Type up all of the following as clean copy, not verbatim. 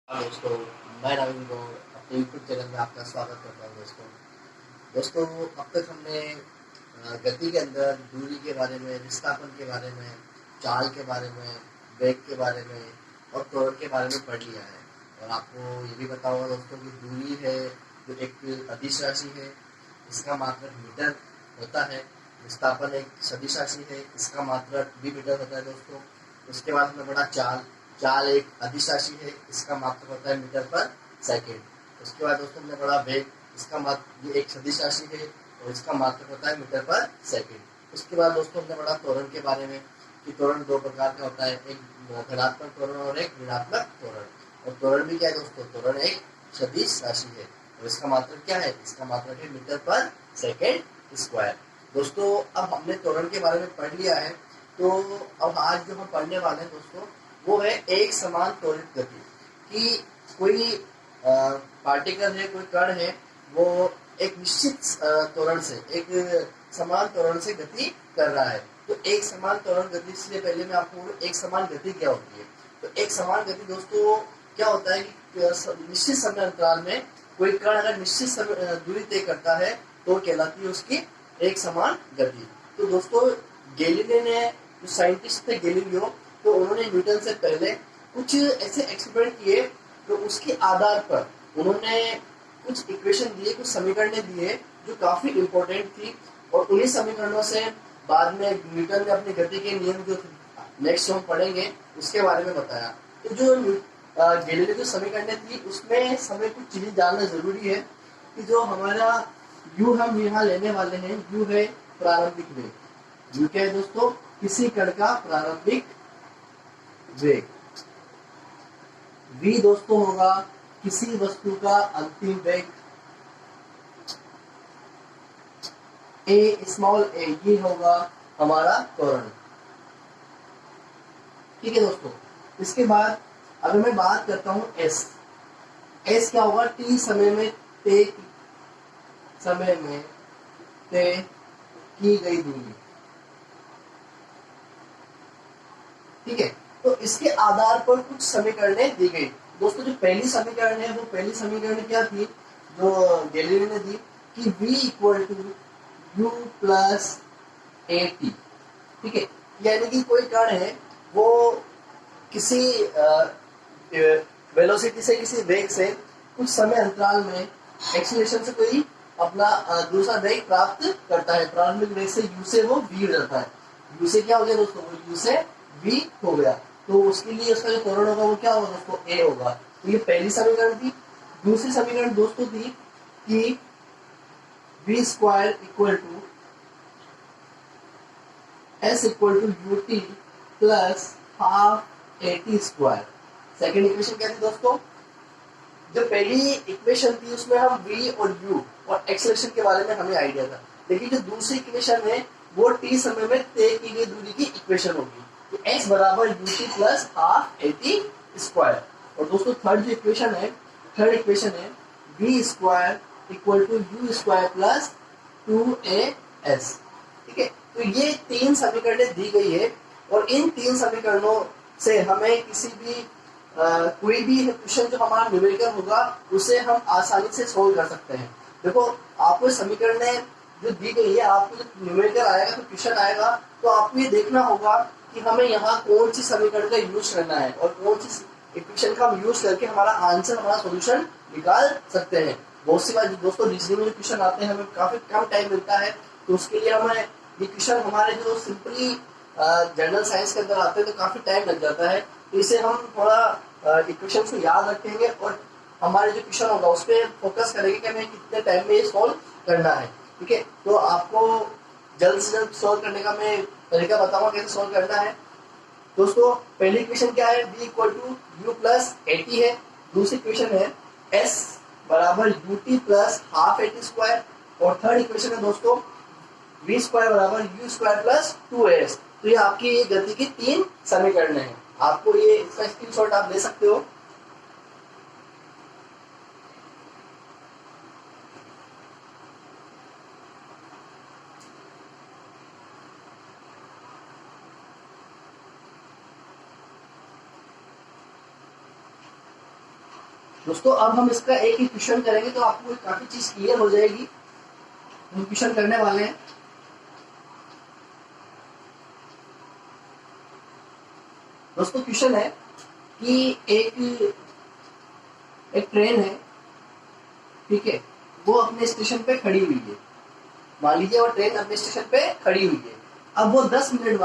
हाँ दोस्तों, मैं नवीन गौड़ अपने यूट्यूब चैनल में आपका स्वागत करता हूँ दोस्तों। दोस्तों, अब तक हमने गति के अंदर दूरी के बारे में, विस्थापन के बारे में, चाल के बारे में, वेग के बारे में और त्वरण के बारे में पढ़ लिया है। और आपको ये भी पता होगा दोस्तों कि दूरी है जो एक अदिश राशि है, इसका मात्रक मीटर होता है। विस्थापन एक सदिश राशि है, इसका मात्रक भी मीटर होता है दोस्तों। उसके बाद हमने पढ़ा चाल। चाल एक अदिश राशि है, इसका मात्रक होता है मीटर पर सेकेंड। उसके बाद दोस्तों हमने पढ़ा वेग। इसका मात्र ये एक सदिश राशि है और इसका मात्रक होता है मीटर पर सेकेंड। उसके बाद दोस्तों हमने पढ़ा त्वरण के बारे में कि त्वरण दो प्रकार का होता है, एक धनात्मक त्वरण और एक ऋणात्मक त्वरण। और त्वरण भी क्या है दोस्तों, त्वरण एक सदिश राशि है और इसका मात्रक क्या है, इसका मात्रक है मीटर पर सेकेंड स्क्वायर। दोस्तों, अब हमने त्वरण के बारे में पढ़ लिया है, तो अब आज जो हम पढ़ने वाले हैं दोस्तों, वो है एक समान त्वरित गति। कि कोई पार्टिकल है, कोई कण है, वो एक निश्चित त्वरण से, एक समान त्वरण से गति कर रहा है। तो एक समान त्वरण गति से पहले मैं आपको बोलूं, एक समान गति क्या होती है। तो एक समान गति दोस्तों क्या होता है कि निश्चित समय अंतराल में कोई कण अगर निश्चित समय दूरी तय करता है तो कहलाती है उसकी एक समान गति। तो दोस्तों, गैलीलियो ने, जो साइंटिस्ट थे गैलीलियो, तो उन्होंने न्यूटन से पहले कुछ ऐसे एक्सपेरिमेंट किए, तो उसके आधार पर उन्होंने कुछ इक्वेशन दिए, कुछ समीकरण दिए जो काफी इंपॉर्टेंट थी। और उन्हीं समीकरणों से बाद में न्यूटन ने अपनी गति के नियम जो नेक्स्ट हम पढ़ेंगे उसके बारे में बताया। तो जो गैलीलियो की समीकरण थी उसमें हमें कुछ चीजें जानना जरूरी है कि जो हमारा यू हम यहाँ लेने वाले हैं, यू है प्रारंभिक वेग। यू क्या है दोस्तों, किसी कण का प्रारंभिक वेग। वी दोस्तों होगा किसी वस्तु का अंतिम वेग। ए स्मॉल ए ये होगा हमारा त्वरण। ठीक है दोस्तों। इसके बाद अगर मैं बात करता हूं एस, एस क्या होगा, टी समय में तय की गई दूरी। ठीक है। तो इसके आधार पर कुछ समीकरणें दी गई दोस्तों। जो पहली समीकरण है, वो पहली समीकरण क्या थी जो गैलीलियो ने दी, कि v equal to u plus a t. ठीक है। यानी कि कोई कण है, वो किसी वेलोसिटी से, किसी वेग से कुछ समय अंतराल में एक्सीलरेशन से कोई अपना दूसरा वेग प्राप्त करता है। प्रारंभिक वेग से u से वो v हो जाता है। u से क्या हो गया दोस्तों, वो u से v हो गया। तो उसके लिए उसका जो त्वरण होगा वो क्या होगा दोस्तों, a होगा। तो ये पहली समीकरण थी। दूसरी समीकरण दोस्तों थी कि v square equal to s equal to u t plus half a t square. Second equation क्या थी दोस्तों, जो पहली इक्वेशन थी उसमें हम v और u और एक्सेलरेशन के बारे में हमें आइडिया था। लेकिन जो दूसरी इक्वेशन है वो t समय में तय की गई दूरी की इक्वेशन होगी। तो x बराबर u t plus half a t square. और दोस्तों थर्ड जो इक्वेशन है, थर्ड इक्वेशन है v square equal to u square plus two a s. ठीक है। तो ये तीन समीकरणें दी गई है और इन तीन समीकरणों से हमें किसी भी कोई भी क्वेश्चन जो हमारा न्यूमेरिकल होगा उसे हम आसानी से सोल्व कर सकते हैं। देखो, आपको समीकरणें जो दी गई है, आपको जब न्यूमेरिकल आएगा, तो क्वेश्चन आएगा, तो आपको ये देखना होगा कि हमें यहाँ कौन सी समीकरण का यूज करना है और कौन सी इक्वेशन का हम यूज करके हमारा आंसर, हमारा सोल्यूशन निकाल सकते हैं। बहुत सी बार दोस्तों रीजनिंग में क्वेश्चन आते हैं, हमें काफी कम टाइम मिलता है, तो उसके लिए हमें ये क्वेश्चन हमारे जो सिंपली जनरल साइंस के अंदर आते हैं तो काफी टाइम लग जाता है। तो इसे हम थोड़ा इक्वेशन को याद रखेंगे और हमारे जो क्वेश्चन होगा उस पर फोकस करेंगे कि हमें कितने टाइम में ये सॉल्व करना है। ठीक है। तो आपको जल्द से जल्द सॉल्व करने का मैं तरीका बताऊंगा कैसे सॉल्व करना है। दोस्तों, पहली इक्वेशन क्या है, v equal to u plus a t है। दूसरी इक्वेशन है s बराबर u t plus half a t square. और थर्ड इक्वेशन है दोस्तों v स्क्वायर बराबर u square plus two s. तो ये आपकी ये गति की तीन समीकरण है। आपको ये इसका स्क्रीनशॉट आप ले सकते हो। दोस्तों अब हम इसका एक ही क्वेश्चन करेंगे तो आपको काफी चीज क्लियर हो जाएगी। हम क्वेश्चन करने वाले हैं। दोस्तों क्वेश्चन है कि एक ट्रेन है, ठीक है, वो अपने स्टेशन पे खड़ी हुई है। मान लीजिए वो ट्रेन अपने स्टेशन पे खड़ी हुई है। अब वो 10 मिनट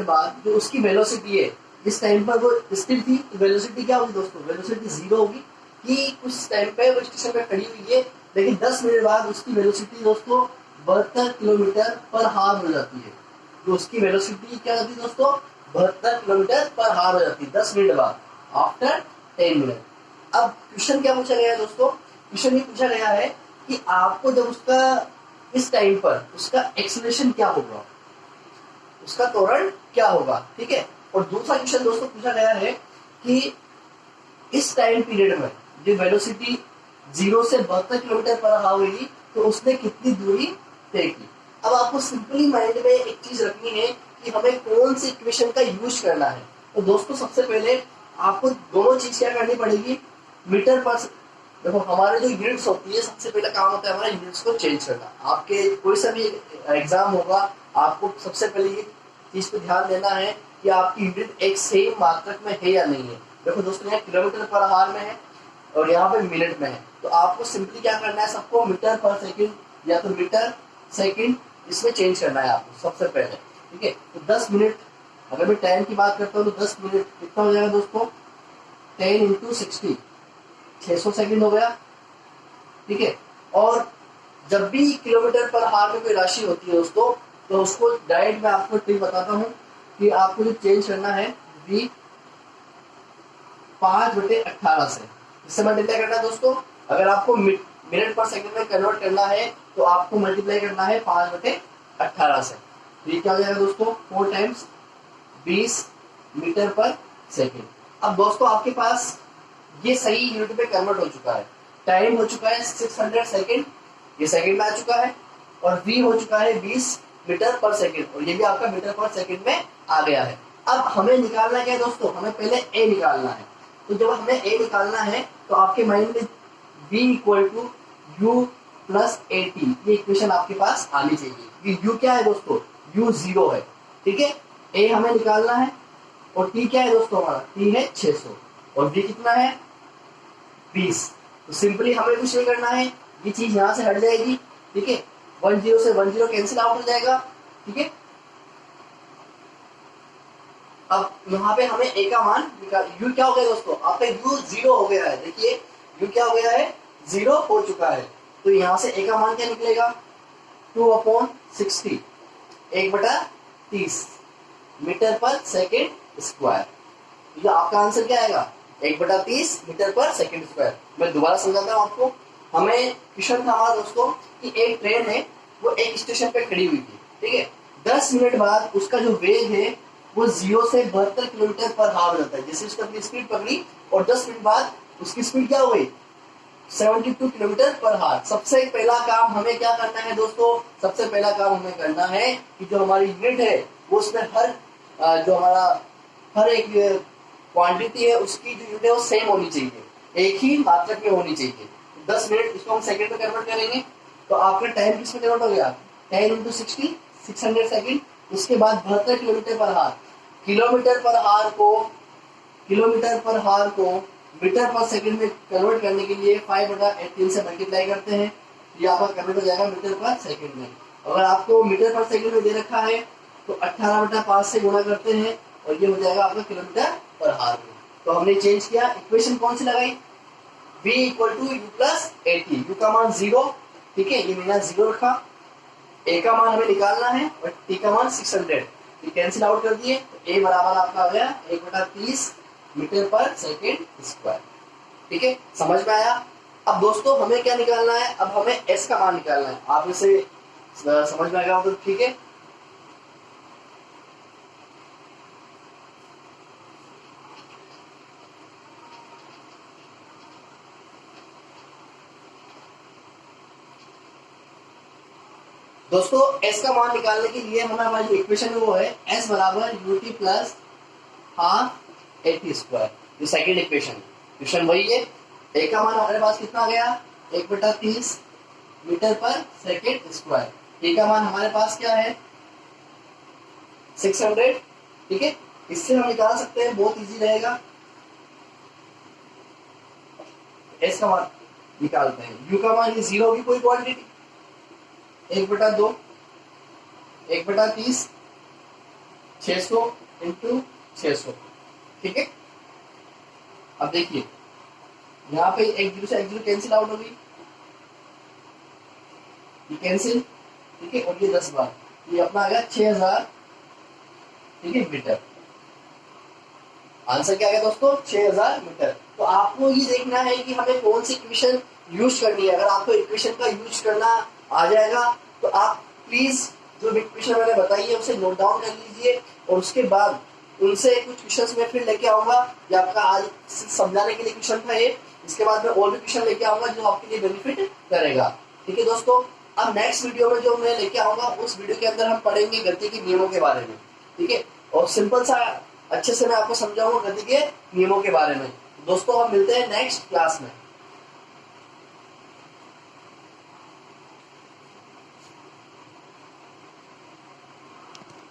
बाद जो उसकी वेलोसिटी है, जिस टाइम पर वो स्थिर थी, तो वेलोसिटी क्या होगी दोस्तों? वेलोसिटी 0 होगी कि कुछ टाइम पे वो स्टेशन पे खड़ी हुई है, लेकिन 10 मिनट बाद उसकी वेलोसिटी दोस्तों 72 किलोमीटर पर हावर हो जाती है। जो उसकी वेलोसिटी क्या होती है दोस्तों? 72 किलोमीटर पर हावर हो जाती है 10 मिनट बाद, आफ्टर 10 मिनट। अब क्वेश्चन क्या पूछा गया है दोस्तों? क्वेश्चन ये पूछा गया है कि आपको जब उसका इस टाइम पर उसका एक्सेलरेशन क्या होगा, उसका त्वरण क्या होगा, ठीक है। और दूसरा क्वेश्चन दोस्तों पूछा गया है कि इस टाइम पीरियड में जो वेलोसिटी 0 से 72 किलोमीटर पर हावर हुई, तो उसने कितनी दूरी तय की। अब आपको सिंपली माइंड में एक चीज रखनी है कि हमें कौन सी इक्वेशन का यूज करना है। तो दोस्तों सबसे पहले आपको दोनों चीज क्या करनी पड़ेगी, मीटर पर, देखो हमारे जो यूनिट्स होती है, सबसे पहला काम होता है हमारा यूनिट्स को चेंज करना। आपके कोई सा भी एग्जाम होगा, आपको सबसे पहले ये चीज पे ध्यान देना है कि आपकी यूनिट एक सेम मात्रक में है या नहीं है। देखो दोस्तों यहाँ किलोमीटर पर हावर में है और यहाँ पे मिनट में है, तो आपको सिंपली क्या करना है, सबको मीटर पर सेकंड या तो मीटर सेकंड इसमें चेंज करना है आपको सबसे पहले, ठीक है। तो 10 मिनट, अगर मैं टाइम की बात करता हूँ तो 10 मिनट कितना हो जाएगा दोस्तों? 10 इंटू 60, 600 सेकंड हो गया, ठीक है। और जब भी किलोमीटर पर हावर में कोई राशि होती है दोस्तों, तो उसको डायरेक्ट मैं आपको ट्रिक बताता हूँ कि आपको जो चेंज करना है v 5/18 से, इससे मल्टीप्लाई करना है दोस्तों। अगर आपको मिनट पर सेकंड में कन्वर्ट करना है तो आपको मल्टीप्लाई करना है 5/18 से। तो ये क्या हो जाएगा दोस्तों? 4 टाइम्स 20 मीटर पर सेकंड। अब दोस्तों आपके पास ये सही यूनिट में कन्वर्ट हो चुका है। टाइम हो चुका है 600 सेकंड, ये सेकंड में आ चुका है, और v हो चुका है 20 मीटर पर सेकंड, और ये भी आपका मीटर पर सेकंड में आ गया है। अब हमें निकालना क्या है दोस्तों? हमें पहले a निकालना है। तो जब हमें a निकालना है तो आपके माइंड में v equal to u plus at, ये इक्वेशन आपके पास आनी चाहिए। u क्या है दोस्तों? u 0 है, ठीक है। a हमें निकालना है, और t क्या है दोस्तों? हमारा t है 600, और v कितना है? 20। तो सिंपली हमें कुछ नहीं करना है, ये चीज यहाँ से हट जाएगी, ठीक है। 10 से 10 कैंसिल आउट हो जाएगा, ठीक है। अब यहाँ पे हमें a का मान निकाल, u क्या हो गया दोस्तों? आपका u 0 हो गया है, देखिए u क्या हो गया है? 0 हो चुका है। तो यहाँ से a का मान क्या निकलेगा? 2/60, 1/30 मीटर पर सेकेंड स्क्वायर। तो आपका आंसर क्या आएगा? 1/30 मीटर पर सेकंड स्क्वायर। मैं दोबारा समझाता हूँ आपको। हमें क्वेश्चन था हमारा दोस्तों कि एक ट्रेन है, वो एक स्टेशन पे खड़ी हुई थी, ठीक है। 10 मिनट बाद उसका जो वेग है वो 0 से 72 किलोमीटर पर हावर जाता है। जैसे उसने अपनी स्पीड पकड़ी और 10 मिनट बाद उसकी स्पीड क्या हो गई? 72 किलोमीटर पर हावर। सबसे पहला काम हमें क्या करना है दोस्तों? सबसे पहला काम हमें करना है कि जो हमारी यूनिट है वो उसमें जो हमारा हर एक क्वांटिटी है उसकी जो यूनिट है वो सेम होनी चाहिए, एक ही मात्रक में होनी चाहिए। 10 मिनट इसको हम सेकंड में कन्वर्ट करेंगे, तो आपका टाइम किस में कन्वर्ट हो गया? 10 इंटू 60, 600 सेकंड। उसके बाद 72 किलोमीटर पर हावर। किलोमीटर पर हावर को मीटर पर सेकंड में कन्वर्ट करने के लिए 5/18 से मल्टीप्लाई करते हैं, ये आपका कन्वर्ट हो जाएगा मीटर पर सेकंड में। अगर आपको मीटर पर सेकंड में दे रखा है तो 18/5 से गुणा करते हैं, और ये हो जाएगा आपका किलोमीटर पर हावर में। तो हमने चेंज किया, इक्वेशन कौन सी लगाई? v equal to u plus at। U का मान 0, ठीक है, ये मैंने 0 रखा। a का मान हमें निकालना है और t का मान 600, ये कैंसिल आउट कर दिए, तो a बराबर आपका आ गया 1/30 मीटर पर सेकेंड स्क्वायर, ठीक है। समझ में आया? अब दोस्तों हमें क्या निकालना है? अब हमें s का मान निकालना है। आप इसे समझ में आ गया तो ठीक है। दोस्तों s का मान निकालने के लिए हमें हमारी इक्वेशन वो है s बराबर ut plus half at square. ये सेकेंड इक्वेशन वही है। ए का मान हमारे पास कितना आ गया 1/30 मीटर पर सेकेंड स्क्वायर। ए का मान हमारे पास क्या है 600। ठीक है, इससे हम निकाल सकते हैं, बहुत इजी रहेगा। एस का मान निकालते हैं, यू का मान ये 0 की कोई क्वांटिटी 1/2 1/30 600 इंटू 600। ठीक है, अब देखिए यहाँ पे एक जीरो से एक जीरो कैंसिल आउट होगी, ये कैंसिल। ठीक है, और ये 10 बार, ये अपना आ गया 6000। ठीक है, मीटर। आंसर क्या गया दोस्तों 6000 मीटर। तो आपको ये देखना है कि हमें कौन सी इक्वेशन यूज करनी है। अगर आपको इक्वेशन का यूज करना आ जाएगा तो आप प्लीज जो इक्वेशन मैंने बताई है उसे नोट डाउन कर लीजिए, और उसके बाद उनसे कुछ क्वेश्चंस मैं फिर लेके आऊंगा। ये आपका आज समझाने के लिए क्वेश्चन था ये, इसके बाद मैं और भी क्वेश्चन लेके आऊंगा जो आपके लिए बेनिफिट करेगा। ठीक है दोस्तों, अब नेक्स्ट वीडियो में जो मैं लेके आऊंगा उस वीडियो के अंदर हम पढ़ेंगे गति के नियमों के बारे में। ठीक है, और सिंपल सा अच्छे से मैं आपको समझाऊंगा गति के नियमों के बारे में। दोस्तों हम मिलते हैं नेक्स्ट क्लास में।